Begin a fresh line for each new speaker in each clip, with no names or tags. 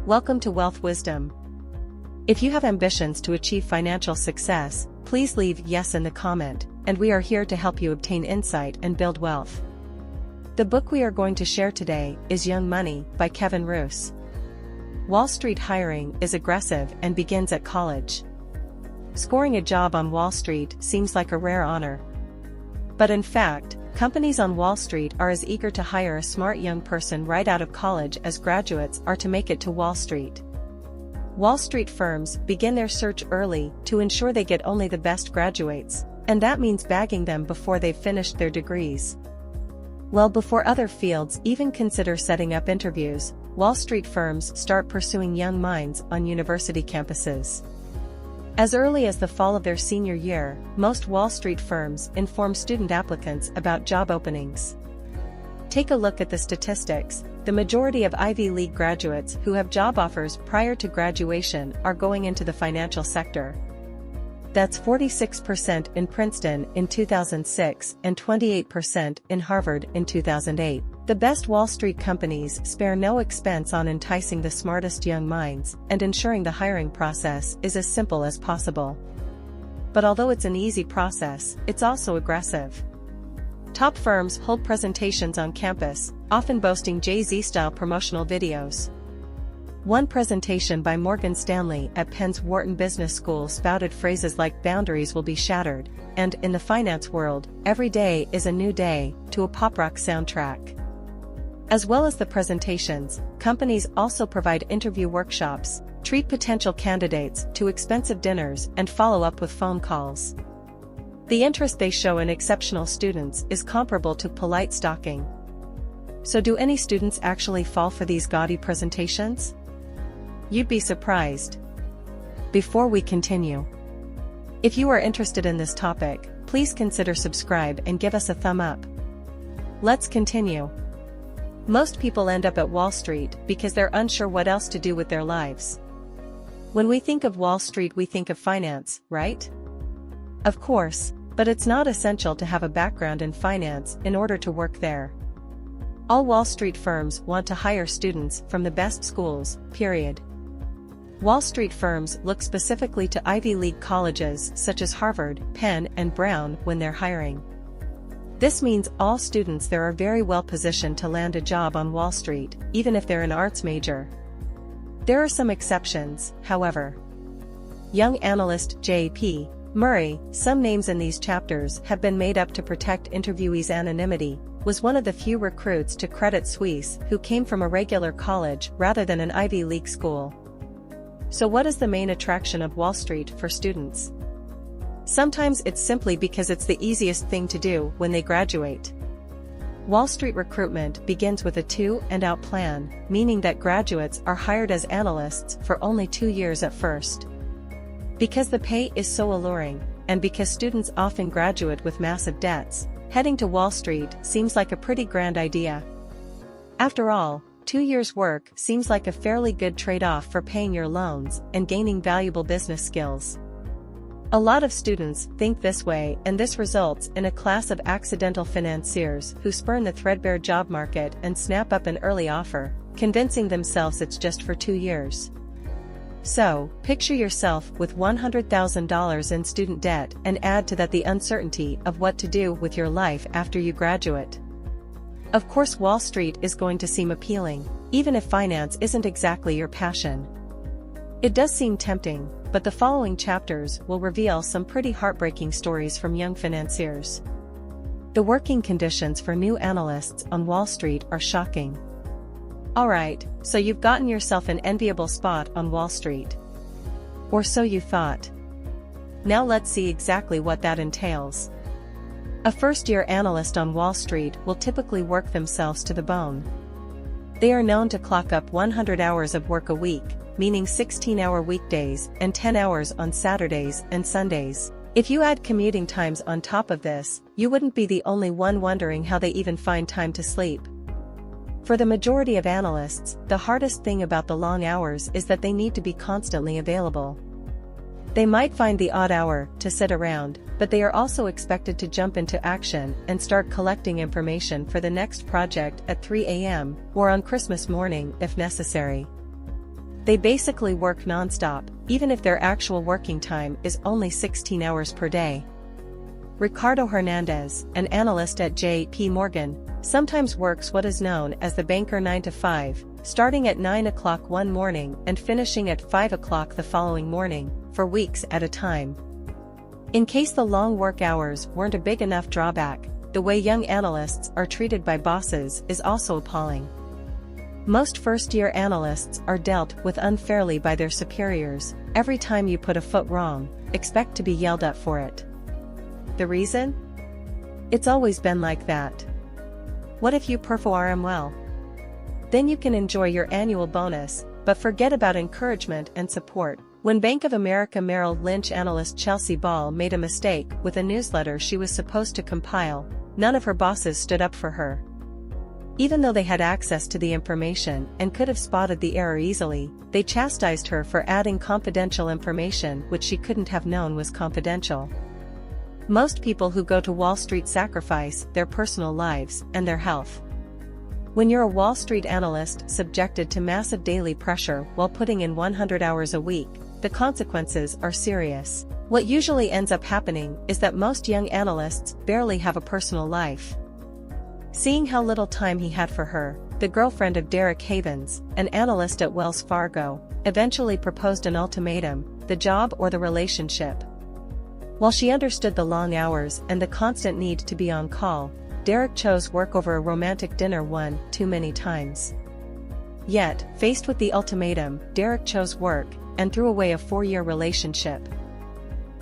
Welcome to Wealth Wisdom. If you have ambitions to achieve financial success, please leave yes in the comment, and we are here to help you obtain insight and build wealth. The book we are going to share today is Young Money by Kevin Roose. Wall Street hiring is aggressive and begins at college. Scoring a job on Wall Street seems like a rare honor. But in fact, companies on Wall Street are as eager to hire a smart young person right out of college as graduates are to make it to Wall Street. Wall Street firms begin their search early to ensure they get only the best graduates, and that means bagging them before they've finished their degrees. Well, before other fields even consider setting up interviews, Wall Street firms start pursuing young minds on university campuses. As early as the fall of their senior year, most Wall Street firms inform student applicants about job openings. Take a look at the statistics. The majority of Ivy League graduates who have job offers prior to graduation are going into the financial sector. That's 46% in Princeton in 2006 and 28% in Harvard in 2008. The best Wall Street companies spare no expense on enticing the smartest young minds and ensuring the hiring process is as simple as possible. But although it's an easy process, it's also aggressive. Top firms hold presentations on campus, often boasting Jay-Z-style promotional videos. One presentation by Morgan Stanley at Penn's Wharton Business School spouted phrases like "boundaries will be shattered," and "in the finance world, every day is a new day," to a pop rock soundtrack. As well as the presentations, companies also provide interview workshops, treat potential candidates to expensive dinners, and follow up with phone calls. The interest they show in exceptional students is comparable to polite stalking. So do any students actually fall for these gaudy presentations? You'd be surprised. Before we continue, if you are interested in this topic, please consider subscribe and give us a thumb up. Let's continue. Most people end up at Wall Street because they're unsure what else to do with their lives. When we think of Wall Street, we think of finance, right? Of course, but it's not essential to have a background in finance in order to work there. All Wall Street firms want to hire students from the best schools, period. Wall Street firms look specifically to Ivy League colleges such as Harvard, Penn, and Brown when they're hiring. This means all students there are very well positioned to land a job on Wall Street, even if they're an arts major. There are some exceptions, however. Young analyst J.P. Murray, some names in these chapters have been made up to protect interviewees' anonymity, was one of the few recruits to Credit Suisse who came from a regular college rather than an Ivy League school. So what is the main attraction of Wall Street for students? Sometimes it's simply because it's the easiest thing to do when they graduate. Wall Street recruitment begins with a two-and-out plan, meaning that graduates are hired as analysts for only 2 years at first. Because the pay is so alluring, and because students often graduate with massive debts, heading to Wall Street seems like a pretty grand idea. After all, 2 years' work seems like a fairly good trade-off for paying your loans and gaining valuable business skills. A lot of students think this way, and this results in a class of accidental financiers who spurn the threadbare job market and snap up an early offer, convincing themselves it's just for 2 years. So, picture yourself with $100,000 in student debt and add to that the uncertainty of what to do with your life after you graduate. Of course, Wall Street is going to seem appealing, even if finance isn't exactly your passion. It does seem tempting, but the following chapters will reveal some pretty heartbreaking stories from young financiers. The working conditions for new analysts on Wall Street are shocking. Alright, so you've gotten yourself an enviable spot on Wall Street. Or so you thought. Now let's see exactly what that entails. A first-year analyst on Wall Street will typically work themselves to the bone. They are known to clock up 100 hours of work a week, meaning 16-hour weekdays and 10 hours on Saturdays and Sundays. If you add commuting times on top of this, you wouldn't be the only one wondering how they even find time to sleep. For the majority of analysts, the hardest thing about the long hours is that they need to be constantly available. They might find the odd hour to sit around, but they are also expected to jump into action and start collecting information for the next project at 3 a.m. or on Christmas morning if necessary. They basically work nonstop, even if their actual working time is only 16 hours per day. Ricardo Hernandez, an analyst at J.P. Morgan, sometimes works what is known as the banker 9 to 5, starting at 9 o'clock one morning and finishing at 5 o'clock the following morning, for weeks at a time. In case the long work hours weren't a big enough drawback, the way young analysts are treated by bosses is also appalling. Most first-year analysts are dealt with unfairly by their superiors. Every time you put a foot wrong, expect to be yelled at for it. The reason? It's always been like that. What if you perform well? Then you can enjoy your annual bonus, but forget about encouragement and support. When Bank of America Merrill Lynch analyst Chelsea Ball made a mistake with a newsletter she was supposed to compile, none of her bosses stood up for her. Even though they had access to the information and could have spotted the error easily, they chastised her for adding confidential information which she couldn't have known was confidential. Most people who go to Wall Street sacrifice their personal lives and their health. When you're a Wall Street analyst subjected to massive daily pressure while putting in 100 hours a week, the consequences are serious. What usually ends up happening is that most young analysts barely have a personal life. Seeing how little time he had for her, the girlfriend of Derek Havens, an analyst at Wells Fargo, eventually proposed an ultimatum: the job or the relationship. While she understood the long hours and the constant need to be on call, Derek chose work over a romantic dinner one too many times. Yet, faced with the ultimatum, Derek chose work and threw away a 4-year relationship.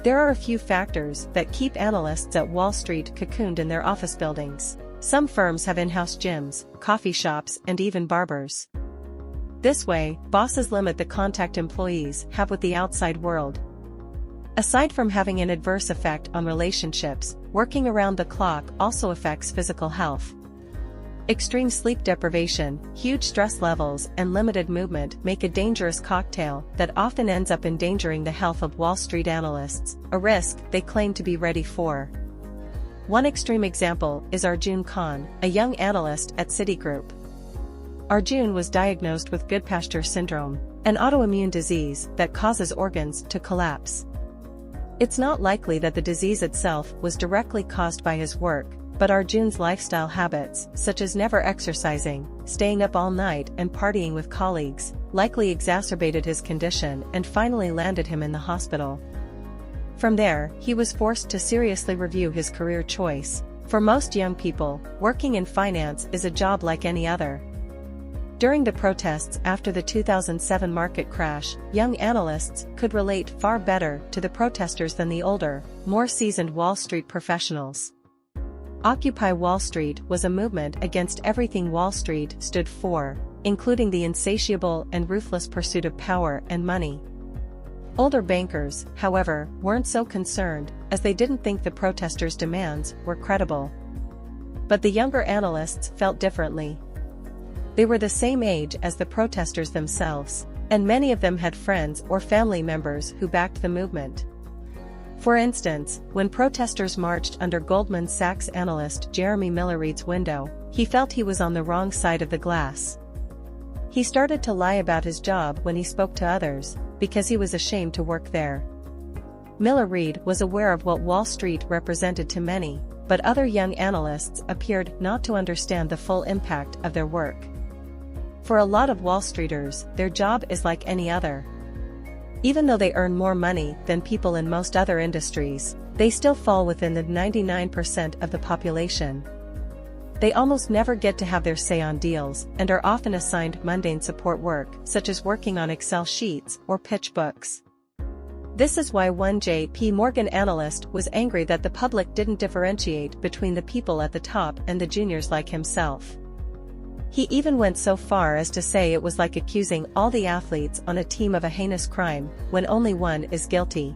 There are a few factors that keep analysts at Wall Street cocooned in their office buildings. Some firms have in-house gyms, coffee shops, and even barbers. This way, bosses limit the contact employees have with the outside world. Aside from having an adverse effect on relationships, working around the clock also affects physical health. Extreme sleep deprivation, huge stress levels, and limited movement make a dangerous cocktail that often ends up endangering the health of Wall Street analysts, a risk they claim to be ready for. One extreme example is Arjun Khan, a young analyst at Citigroup. Arjun was diagnosed with Goodpasture syndrome, an autoimmune disease that causes organs to collapse. It's not likely that the disease itself was directly caused by his work, but Arjun's lifestyle habits, such as never exercising, staying up all night and partying with colleagues, likely exacerbated his condition and finally landed him in the hospital. From there, he was forced to seriously review his career choice. For most young people, working in finance is a job like any other. During the protests after the 2007 market crash, young analysts could relate far better to the protesters than the older, more seasoned Wall Street professionals. Occupy Wall Street was a movement against everything Wall Street stood for, including the insatiable and ruthless pursuit of power and money. Older bankers, however, weren't so concerned, as they didn't think the protesters' demands were credible. But the younger analysts felt differently. They were the same age as the protesters themselves, and many of them had friends or family members who backed the movement. For instance, when protesters marched under Goldman Sachs analyst Jeremy Miller-Reed's window, he felt he was on the wrong side of the glass. He started to lie about his job when he spoke to others, because he was ashamed to work there. Miller-Reed was aware of what Wall Street represented to many, but other young analysts appeared not to understand the full impact of their work. For a lot of Wall Streeters, their job is like any other. Even though they earn more money than people in most other industries, they still fall within the 99% of the population. They almost never get to have their say on deals and are often assigned mundane support work, such as working on Excel sheets or pitch books. This is why one J.P. Morgan analyst was angry that the public didn't differentiate between the people at the top and the juniors like himself. He even went so far as to say it was like accusing all the athletes on a team of a heinous crime, when only one is guilty.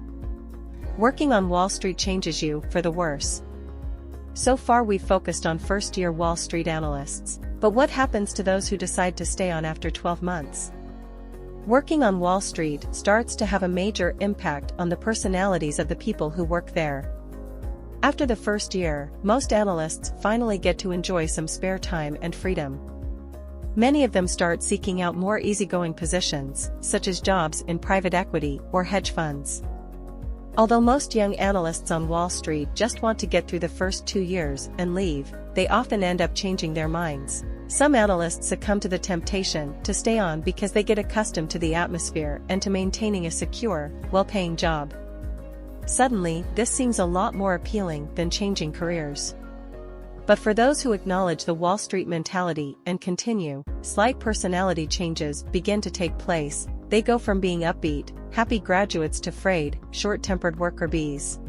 Working on Wall Street changes you for the worse. So far we've focused on first-year Wall Street analysts, but what happens to those who decide to stay on after 12 months? Working on Wall Street starts to have a major impact on the personalities of the people who work there. After the first year, most analysts finally get to enjoy some spare time and freedom. Many of them start seeking out more easygoing positions, such as jobs in private equity or hedge funds. Although most young analysts on Wall Street just want to get through the first 2 years and leave, they often end up changing their minds. Some analysts succumb to the temptation to stay on because they get accustomed to the atmosphere and to maintaining a secure, well-paying job. Suddenly, this seems a lot more appealing than changing careers. But for those who acknowledge the Wall Street mentality and continue, slight personality changes begin to take place. They go from being upbeat, happy graduates to frayed, short-tempered worker bees.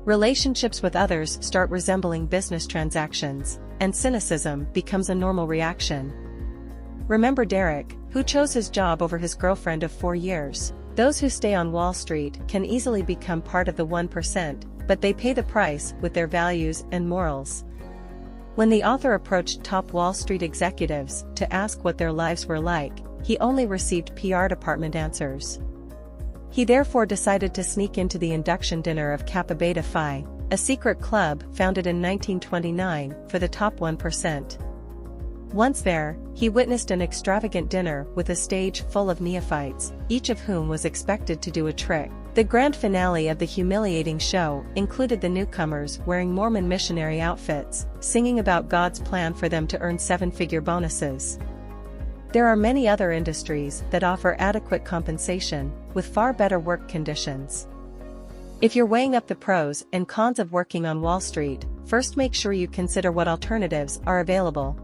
Relationships with others start resembling business transactions, and cynicism becomes a normal reaction. Remember Derek, who chose his job over his girlfriend of 4 years? Those who stay on Wall Street can easily become part of the 1%, but they pay the price with their values and morals. When the author approached top Wall Street executives to ask what their lives were like, he only received PR department answers. He therefore decided to sneak into the induction dinner of Kappa Beta Phi, a secret club founded in 1929 for the top 1%. Once there, he witnessed an extravagant dinner with a stage full of neophytes, each of whom was expected to do a trick. The grand finale of the humiliating show included the newcomers wearing Mormon missionary outfits, singing about God's plan for them to earn 7-figure bonuses. There are many other industries that offer adequate compensation, with far better work conditions. If you're weighing up the pros and cons of working on Wall Street, first make sure you consider what alternatives are available.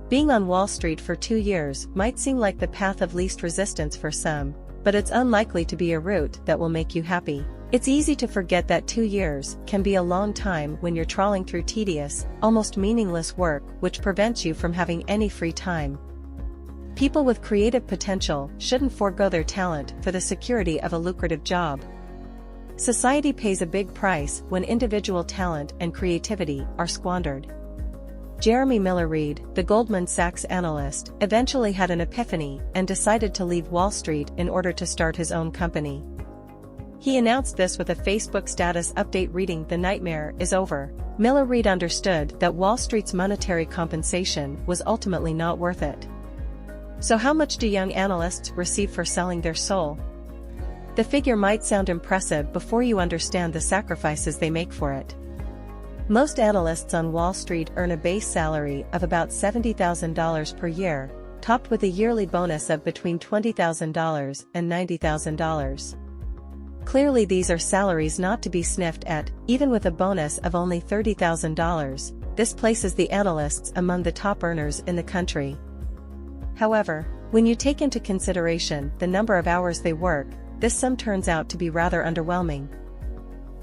Being on Wall Street for 2 years might seem like the path of least resistance for some, but it's unlikely to be a route that will make you happy. It's easy to forget that 2 years can be a long time when you're trawling through tedious, almost meaningless work which prevents you from having any free time. People with creative potential shouldn't forego their talent for the security of a lucrative job. Society pays a big price when individual talent and creativity are squandered. Jeremy Miller Reed, the Goldman Sachs analyst, eventually had an epiphany and decided to leave Wall Street in order to start his own company. He announced this with a Facebook status update reading, "The nightmare is over." Miller Reed understood that Wall Street's monetary compensation was ultimately not worth it. So how much do young analysts receive for selling their soul? The figure might sound impressive before you understand the sacrifices they make for it. Most analysts on Wall Street earn a base salary of about $70,000 per year, topped with a yearly bonus of between $20,000 and $90,000. Clearly these are salaries not to be sniffed at, even with a bonus of only $30,000. This places the analysts among the top earners in the country. However, when you take into consideration the number of hours they work, this sum turns out to be rather underwhelming.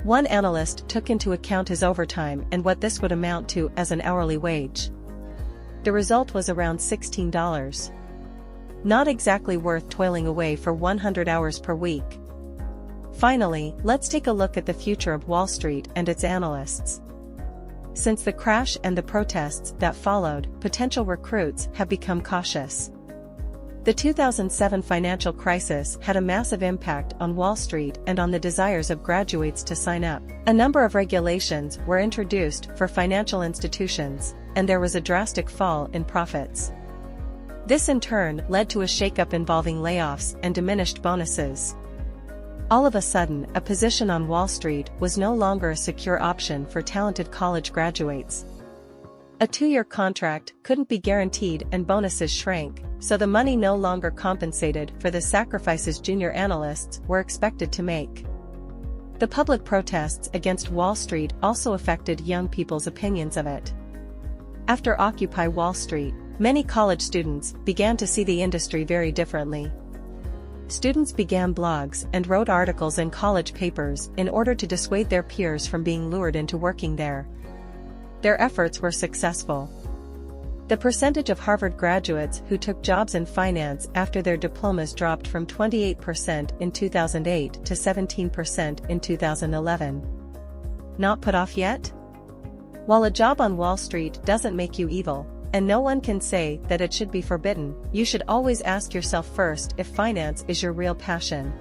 One analyst took into account his overtime and what this would amount to as an hourly wage. The result was around $16. Not exactly worth toiling away for 100 hours per week. Finally, let's take a look at the future of Wall Street and its analysts. Since the crash and the protests that followed, potential recruits have become cautious. The 2007 financial crisis had a massive impact on Wall Street and on the desires of graduates to sign up. A number of regulations were introduced for financial institutions, and there was a drastic fall in profits. This in turn led to a shakeup involving layoffs and diminished bonuses. All of a sudden, a position on Wall Street was no longer a secure option for talented college graduates. A 2-year contract couldn't be guaranteed and bonuses shrank, so the money no longer compensated for the sacrifices junior analysts were expected to make. The public protests against Wall Street also affected young people's opinions of it. After Occupy Wall Street, many college students began to see the industry very differently. Students began blogs and wrote articles in college papers in order to dissuade their peers from being lured into working there. Their efforts were successful. The percentage of Harvard graduates who took jobs in finance after their diplomas dropped from 28% in 2008 to 17% in 2011. Not put off yet? While a job on Wall Street doesn't make you evil, and no one can say that it should be forbidden, you should always ask yourself first if finance is your real passion.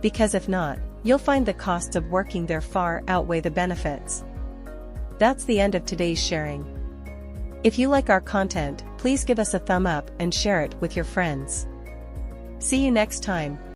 Because if not, you'll find the costs of working there far outweigh the benefits. That's the end of today's sharing. If you like our content, please give us a thumb up and share it with your friends. See you next time.